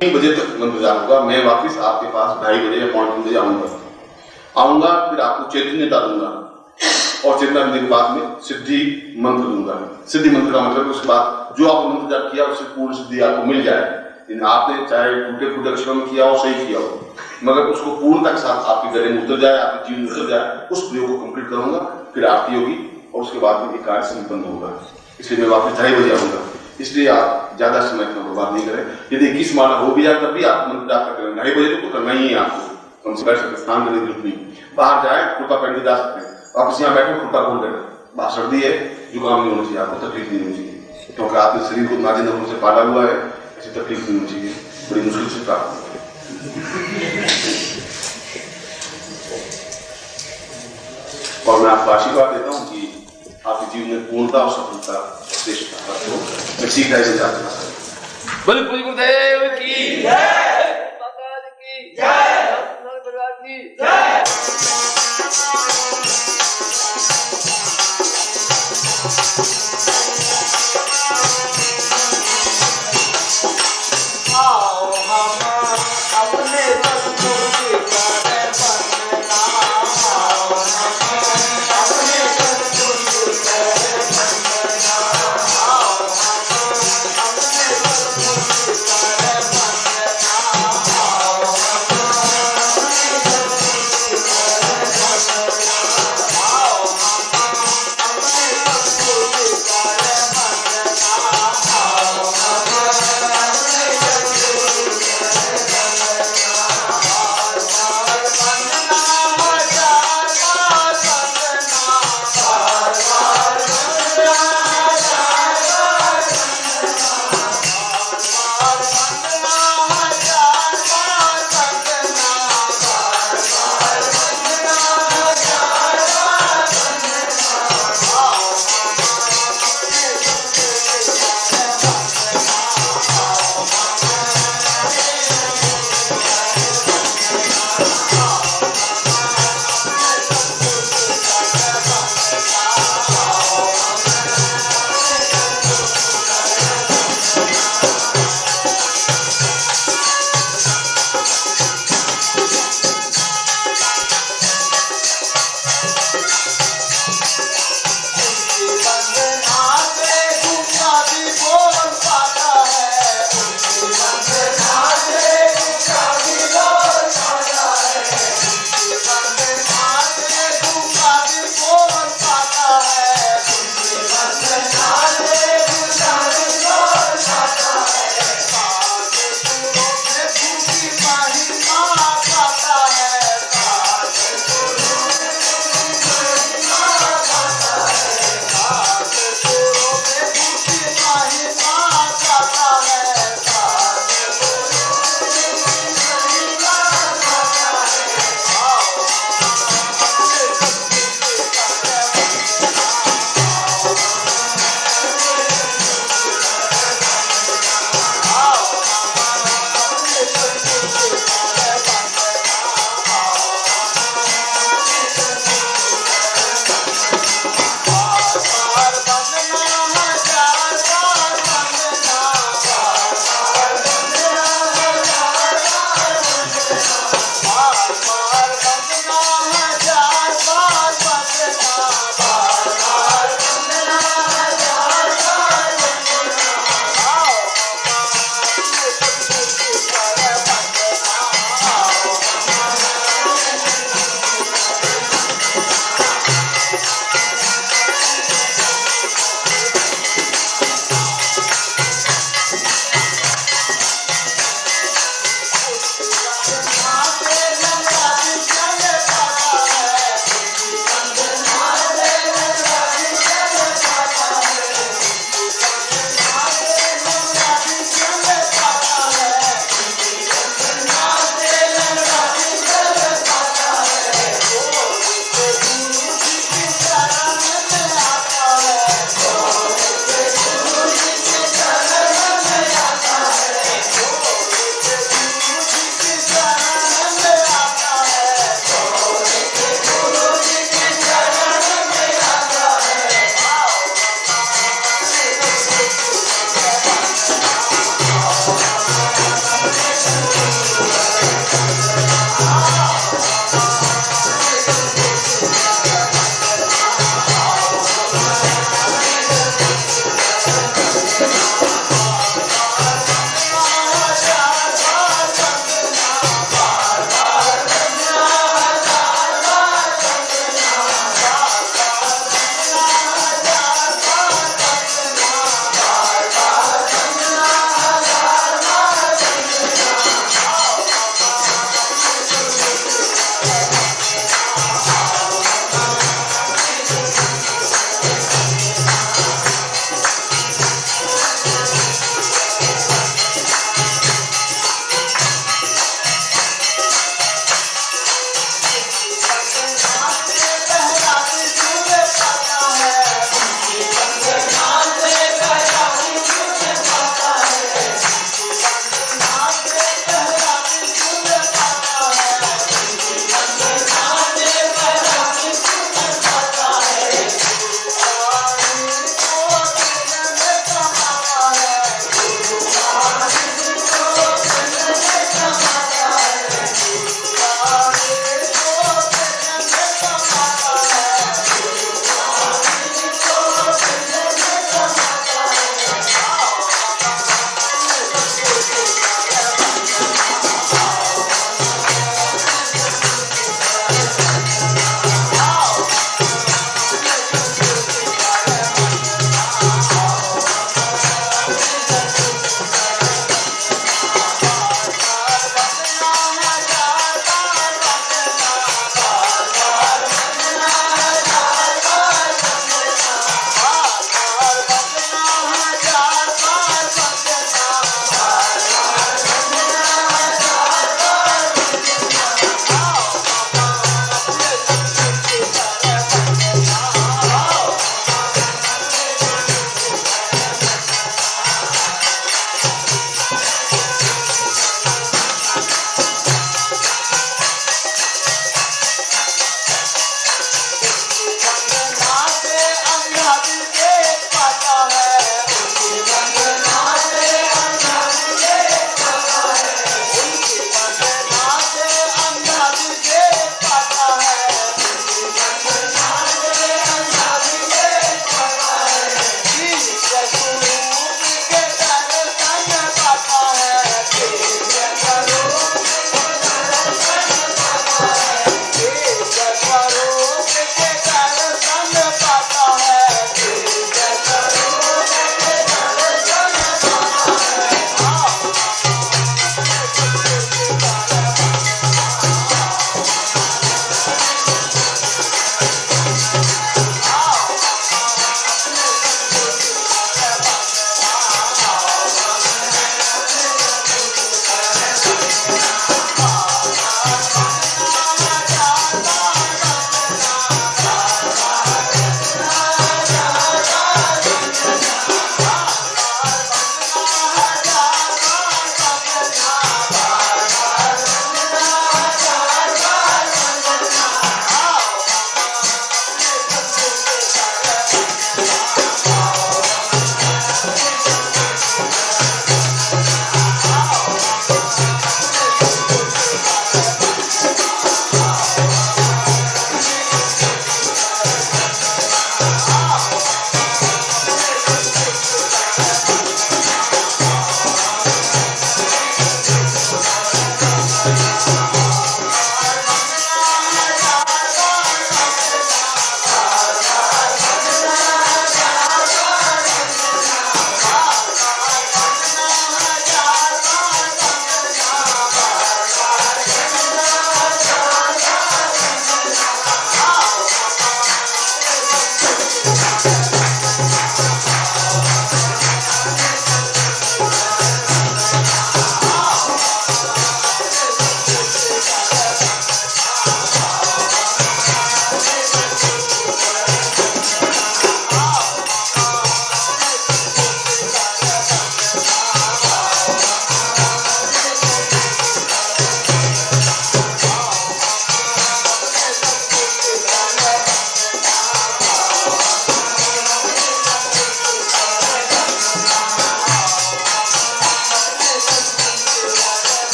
3 बजे तक इंतजार होगा। मैं वापस आपके पास 2:30 बजे या 2:45 बजे आऊंगा, फिर आपको चैतन्यता दूंगा और चेतना देने के बाद में सिद्धि मंत्र दूंगा। सिद्धि मंत्र का मतलब उसके बाद जो आपने मंत्र जाप किया उससे पूर्ण सिद्धि आपको मिल जाए। आपने चाहे टूटे फूटे श्रम किया हो, सही किया हो, मगर उसको पूर्णता के साथ आपके गले में उतर जाए, आपके जीवन में उतर जाए, उस प्रयोग को कंप्लीट करूंगा, फिर आरती होगी और उसके बाद में कार्य संपन्न होगा। इसलिए मैं वापस 2:30 बजे आऊंगा। इसलिए आप ज्यादा समय का बर्बाद नहीं करें। यदि 21 माला हो भी जाए तब भी आप मंत्र जाप करें। 2:30 बजे तो करना ही है आपको, कम से कम स्नान करने की जरूरत नहीं। बाहर जाए कुर्ता पहन के जा सकते हैं, वापस यहाँ बैठे कुर्ता खोल देना। बाहर सर्दी है, जुकाम नहीं होना चाहिए, आपको तकलीफ नहीं होनी चाहिए, क्योंकि आपके शरीर को नाज़ुक नखों से पाला हुआ है, ऐसी तकलीफ नहीं होनी चाहिए। बड़ी मुश्किल से प्राप्त होगा। और मैं आपको आशीर्वाद देता हूँ कि आपके जीवन में पूर्णता और सफलता श्रेष्ठता प्राप्त हो। मैं सीधा ही जाता हूँ। बोले पूज्य गुरुदेव की जय, माता की जय, परिवार की जय। आओ हम अपने संतोष करे बनना, आओ हम अपने संतोष करे बनना, आओ हम अपने संतोष करे बनना।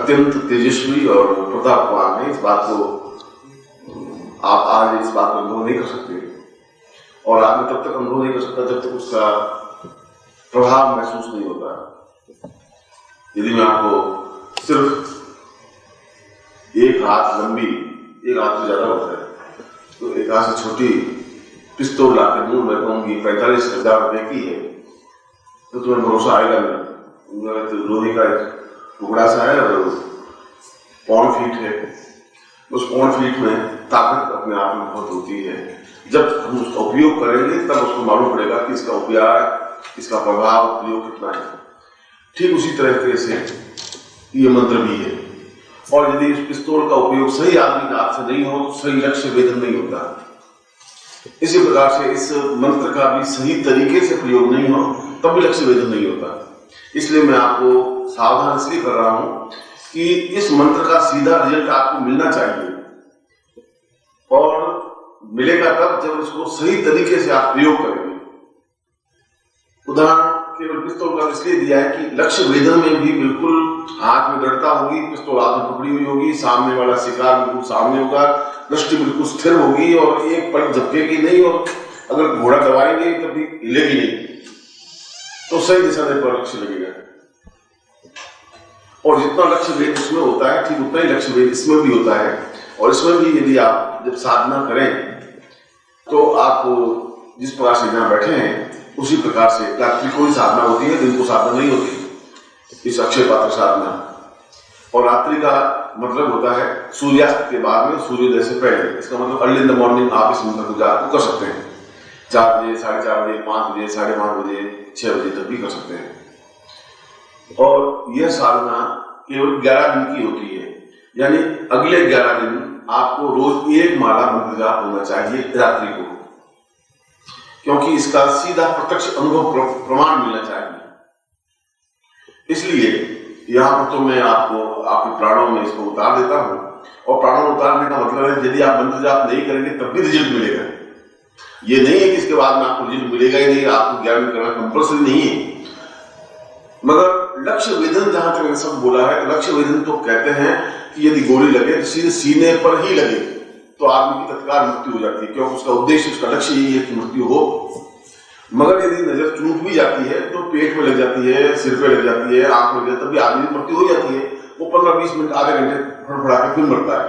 अत्यंत तेजस्वी और प्रतापवान है। इस बात को आप आज इस बात को अनुभव नहीं कर सकते, और आदमी तब तक अनुभव नहीं कर सकता जब तक उसका प्रभाव महसूस नहीं होता। यदि मैं आपको सिर्फ एक हाथ लंबी, एक हाथ से ज्यादा होता है, तो एक हाथ से छोटी पिस्तौल लाकर मुंह में कहूंगी 45,000 रुपए की है, तो तुम्हें भरोसा आएगा नहीं। तो लोहे का टुकड़ा सा है और पौन फीट है, उस पौन फीट में ताकत अपने आप में बहुत होती है। जब हम उसका उपयोग करेंगे तब उसको मालूम पड़ेगा कि इसका उपयोग, इसका प्रभाव, प्रयोग कितना है। ठीक उसी तरह से ये मंत्र भी है। और यदि इस पिस्तौल का उपयोग सही आदमी के हाथ से नहीं हो तो सही लक्ष्य वेधन नहीं होता। इसी प्रकार से इस मंत्र का भी सही तरीके से प्रयोग नहीं हो तब भी लक्ष्य वेधन नहीं होता। इसलिए मैं आपको सावधान इसलिए कर रहा हूं कि इस मंत्र का सीधा रिजल्ट आपको मिलना चाहिए, और मिलेगा तब जब इसको सही तरीके से आप प्रयोग करेंगे। उदाहरण केवल पिस्तौल का इसलिए दिया है कि लक्ष्य वेधन में भी बिल्कुल हाथ में दृढ़ता होगी, पिस्तौल हाथ में पकड़ी हुई होगी, सामने वाला शिकार बिल्कुल सामने होगा, दृष्टि बिल्कुल स्थिर होगी और एक पल झपकेगी नहीं, और अगर घोड़ा दबाएंगे तब भी हिलेगी नहीं, तो सही दिशा पर लक्ष्य लगेगा। और जितना लक्ष्य वेध इसमें होता है ठीक उतना ही लक्ष्य वेध इसमें भी होता है। और इसमें भी यदि आप जब साधना करें तो आप जिस प्रकार से यहाँ बैठे हैं उसी प्रकार से रात्रि को ही साधना होती है, दिन को साधना नहीं होती। इस अक्षय पात्र साधना, और रात्रि का मतलब होता है सूर्यास्त के बाद में, सूर्योदय से पहले। इसका मतलब अर्ली इन द मॉर्निंग आप इस मंत्र को जाप कर सकते हैं। 4 बजे, 4:30 बजे, 5 बजे, 5:30 बजे, 6 बजे तक भी कर सकते हैं। और यह साधना केवल 11 दिन की होती है, यानी अगले 11 दिन आपको रोज 1 माला मंत्र जाप होना चाहिए रात्रि को, क्योंकि इसका सीधा प्रत्यक्ष अनुभव प्रमाण मिलना चाहिए। इसलिए यहाँ पर तो मैं आपको आपके प्राणों में इसको उतार देता हूँ, और प्राणों में उतारने का मतलब है यदि आप मंत्र जाप नहीं करेंगे तब भी रिजल्ट मिलेगा। ये नहीं है कि इसके बाद में आपको रिजल्ट मिलेगा ही नहीं, आपको ज्ञान करना कंपल्सरी नहीं है। मगर लक्ष्य वेधन, जहां तक मैंने सब बोला है, लक्ष्य वेधन तो कहते हैं कि यदि गोली लगे तो सीधे सीने पर ही लगे तो आदमी की तत्काल मृत्यु हो जाती है, क्योंकि उसका उद्देश्य, उसका लक्ष्य यही है कि मृत्यु हो। मगर यदि नजर चूक भी जाती है तो पेट में लग जाती है, सिर पे लग जाती है, आंख में लग जाती है, तब भी आदमी की मृत्यु हो जाती है। वो 15-20 मिनट, आधे घंटे फड़फड़ा के फिर मरता है।